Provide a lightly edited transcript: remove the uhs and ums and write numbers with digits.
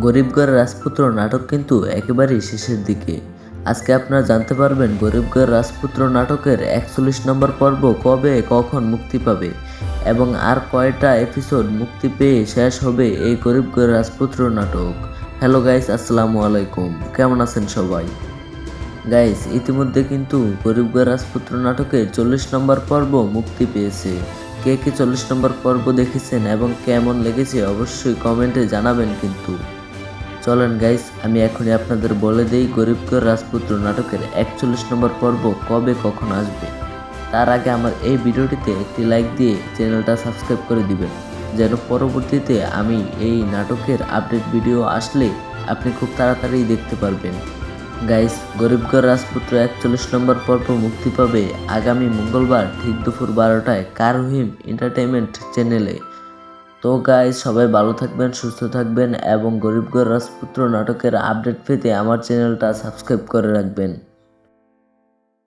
গরিবগড় রাজপুত্র নাটক কিন্তু একেবারেই শেষের দিকে। আজকে আপনারা জানতে পারবেন গরিবগড় রাজপুত্র নাটকের 41 নম্বর পর্ব কবে কখন মুক্তি পাবে এবং আর কয়টা এপিসোড মুক্তি পেয়ে শেষ হবে এই গরিবগড় রাজপুত্র নাটক। হ্যালো গাইস, আসসালামু আলাইকুম, কেমন আছেন সবাই? গাইস, ইতিমধ্যে কিন্তু গরিবগড় রাজপুত্র নাটকের 40 নম্বর পর্ব মুক্তি পেয়েছে। কে কে 40 নম্বর পর্ব দেখেছেন এবং কেমন লেগেছে অবশ্যই কমেন্টে জানাবেন কিন্তু। চলেন গাইস, আমি এখনই আপনাদের বলে দেই গরিবগড় রাজপুত্র নাটকের 41 নম্বর পর্ব কবে কখন আসবে। তার আগে আমার এই ভিডিওটিতে একটি লাইক দিয়ে চ্যানেলটা সাবস্ক্রাইব করে দিবেন, যেন পরবর্তীতে আমি এই নাটকের আপডেট ভিডিও আসলে আপনি খুব তাড়াতাড়ি দেখতে পারবেন। গাইস, গরিবগড় রাজপুত্র 41 নম্বর পর্ব মুক্তি পাবে আগামী মঙ্গলবার ঠিক দুপুর 12টায় কারহিম এন্টারটেইনমেন্ট চ্যানেলে। তো গাইস, সবাই ভালো থাকবেন, সুস্থ থাকবেন এবং গরিবগড় রাজপুত্র নাটকের আপডেট পেতে আমার চ্যানেলটা সাবস্ক্রাইব করে রাখবেন।